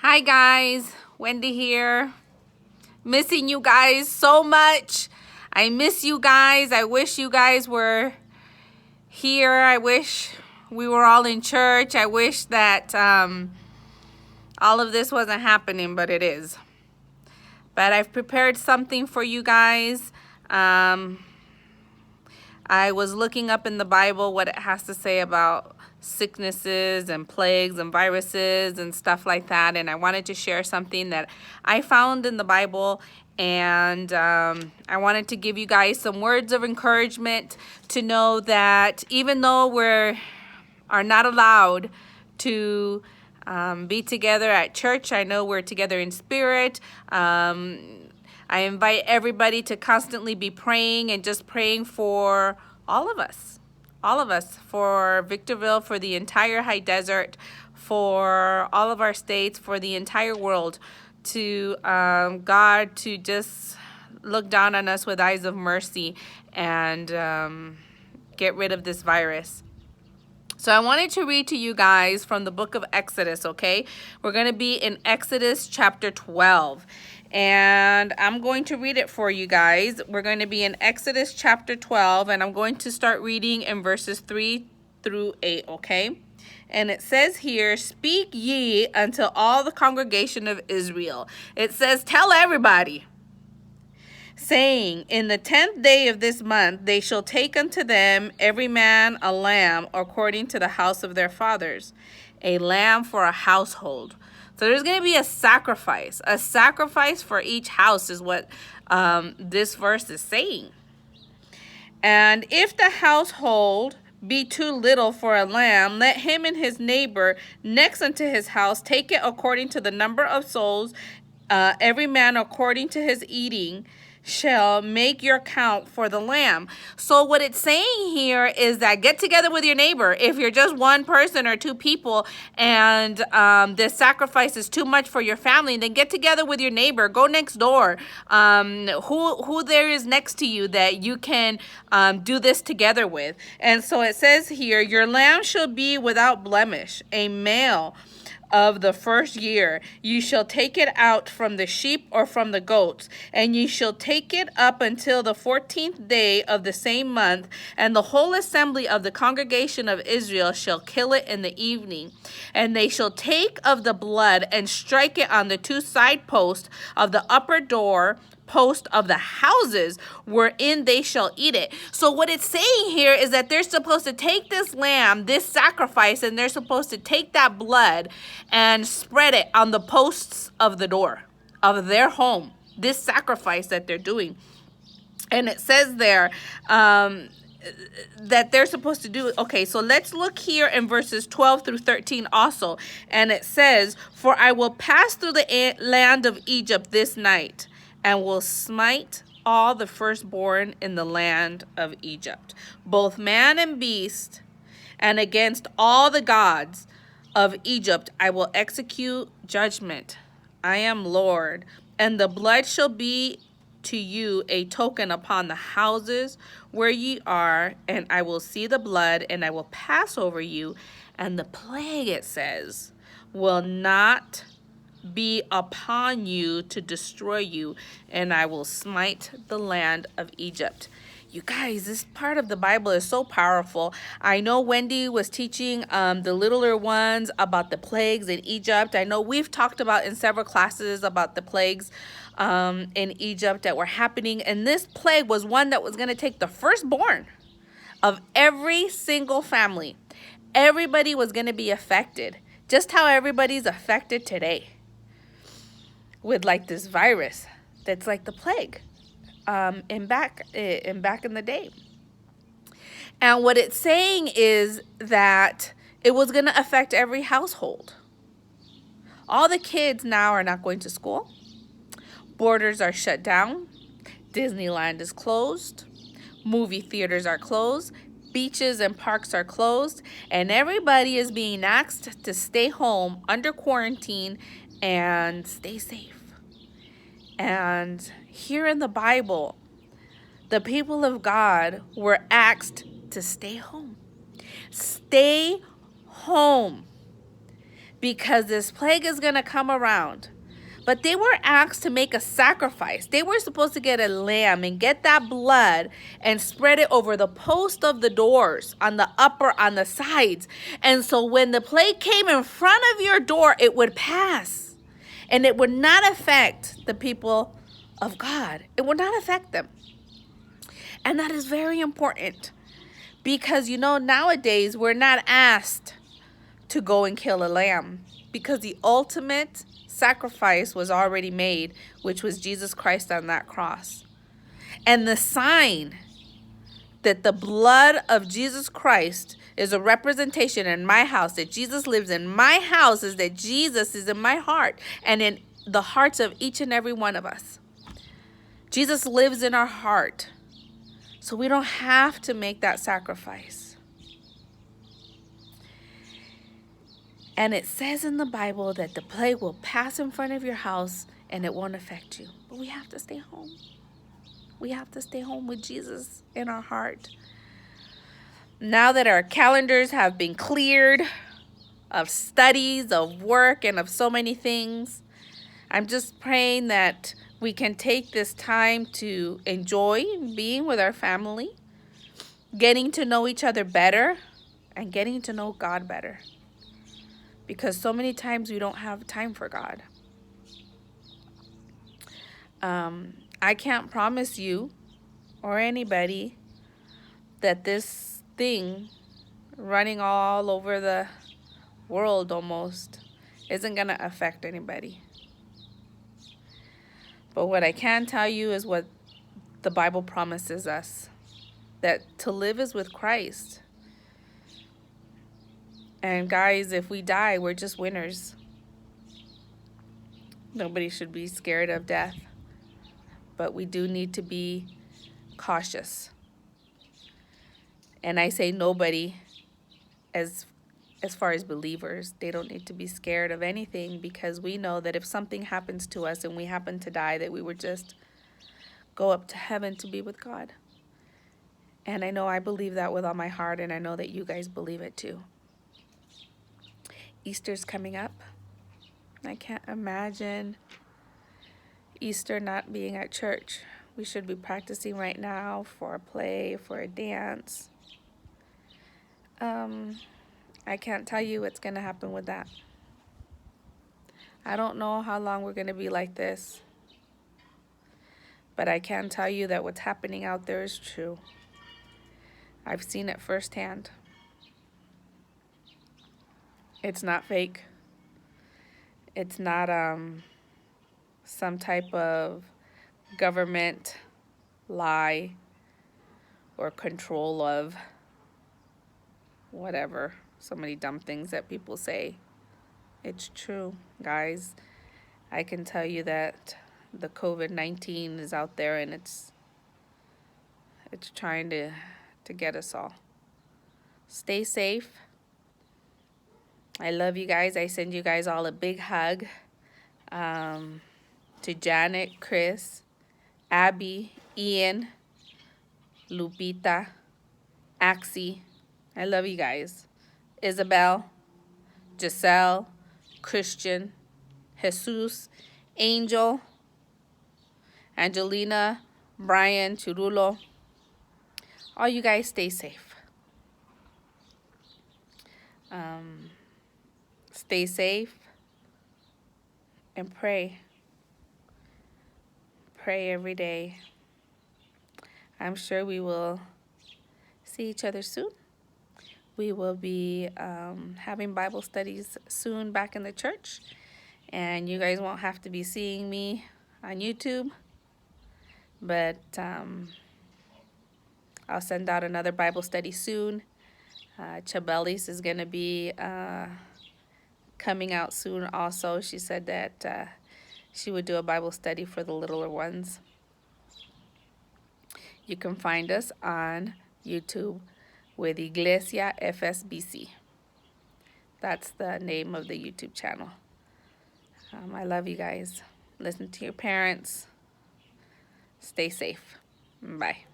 Hi guys, Wendy here. Missing you guys so much. I miss you guys. I wish you guys were here. I wish we were all in church. I wish that all of this wasn't happening, but it is. But I've prepared something for you guys. I was looking up in the Bible what it has to say about sicknesses and plagues and viruses and stuff like that. And I wanted to share something that I found in the Bible. And I wanted to give you guys some words of encouragement to know that even though are not allowed to be together at church, I know we're together in spirit. I invite everybody to constantly be praying and just praying for all of us, for Victorville, for the entire high desert, for all of our states, for the entire world, to God to just look down on us with eyes of mercy and get rid of this virus. So I wanted to read to you guys from the book of Exodus, okay? We're going to be in Exodus chapter 12. And I'm going to read it for you guys. We're going to be in Exodus chapter 12, and I'm going to start reading in verses 3 through 8, okay? And it says here, "Speak ye unto all the congregation of Israel." It says, tell everybody, saying, "In the 10th day of this month they shall take unto them every man a lamb according to the house of their fathers, a lamb for a household." So there's going to be a sacrifice for each house is what this verse is saying. "And if the household be too little for a lamb, let him and his neighbor next unto his house take it according to the number of souls, every man according to his eating shall make your count for the lamb." So what it's saying here is that get together with your neighbor. If you're just one person or two people and this sacrifice is too much for your family, then get together with your neighbor. Go next door. Who there is next to you that you can do this together with. And so it says here, "Your lamb shall be without blemish, a male of the first year. You shall take it out from the sheep or from the goats, and you shall take it up until the 14th day of the same month, and the whole assembly of the congregation of Israel shall kill it in the evening. And they shall take of the blood and strike it on the two side posts of the upper door post of the houses wherein they shall eat it." So what it's saying here is that they're supposed to take this lamb, this sacrifice, and they're supposed to take that blood and spread it on the posts of the door of their home, this sacrifice that they're doing. And it says there that they're supposed to do. Okay, so let's look here in verses 12 through 13 also. And it says, "For I will pass through the land of Egypt this night, and will smite all the firstborn in the land of Egypt, both man and beast, and against all the gods of Egypt I will execute judgment. I am Lord. And the blood shall be to you a token upon the houses where ye are, and I will see the blood, and I will pass over you, and the plague," it says, "will not be upon you to destroy you, and I will smite the land of Egypt." You guys, this part of the Bible is so powerful. I know Wendy was teaching the littler ones about the plagues in Egypt. I know we've talked about in several classes about the plagues in Egypt that were happening. And this plague was one that was going to take the firstborn of every single family. Everybody was going to be affected, just how everybody's affected today with like this virus that's like the plague back in the day. And what it's saying is that it was going to affect every household. All the kids now are not going to school. Borders are shut down. Disneyland is closed. Movie theaters are closed. Beaches and parks are closed. And everybody is being asked to stay home under quarantine and stay safe. And here in the Bible, the people of God were asked to stay home. Stay home. because this plague is going to come around. But they were asked to make a sacrifice. They were supposed to get a lamb and get that blood and spread it over the post of the doors on the sides. And so when the plague came in front of your door, it would pass. And it would not affect the people of God. It would not affect them. And that is very important. Because, nowadays we're not asked to go and kill a lamb. Because the ultimate sacrifice was already made, which was Jesus Christ on that cross. And the sign that the blood of Jesus Christ is a representation in my house, that Jesus lives in my house, is that Jesus is in my heart and in the hearts of each and every one of us. Jesus lives in our heart. So we don't have to make that sacrifice. And it says in the Bible that the plague will pass in front of your house and it won't affect you. But we have to stay home. We have to stay home with Jesus in our heart. Now that our calendars have been cleared of studies, of work, and of so many things, I'm just praying that we can take this time to enjoy being with our family, getting to know each other better, and getting to know God better. Because so many times we don't have time for God. I can't promise you or anybody that this thing running all over the world almost isn't going to affect anybody. But what I can tell you is what the Bible promises us, that to live is with Christ. And guys, if we die, we're just winners. Nobody should be scared of death. But we do need to be cautious. And I say nobody, as far as believers, they don't need to be scared of anything, because we know that if something happens to us and we happen to die, that we would just go up to heaven to be with God. And I know I believe that with all my heart, and I know that you guys believe it too. Easter's coming up. I can't imagine Easter not being at church. We should be practicing right now for a play, for a dance. I can't tell you what's going to happen with that. I don't know how long we're going to be like this. But I can tell you that what's happening out there is true. I've seen it firsthand. It's not fake. It's not some type of government lie or control of whatever. So many dumb things that people say. It's true, guys. I can tell you that the COVID-19 is out there, and it's trying to get us all. Stay safe. I love you guys. I send you guys all a big hug. To Janet, Chris, Abby, Ian, Lupita, Axie. I love you guys. Isabel, Giselle, Christian, Jesus, Angel, Angelina, Brian, Churulo. All you guys stay safe. Stay safe and pray. Pray every day. I'm sure we will see each other soon. We will be having Bible studies soon back in the church. And you guys won't have to be seeing me on YouTube. But I'll send out another Bible study soon. Chabelis is going to be coming out soon also. She said that she would do a Bible study for the littler ones. You can find us on YouTube with Iglesia FSBC. That's the name of the YouTube channel. I love you guys. Listen to your parents. Stay safe. Bye.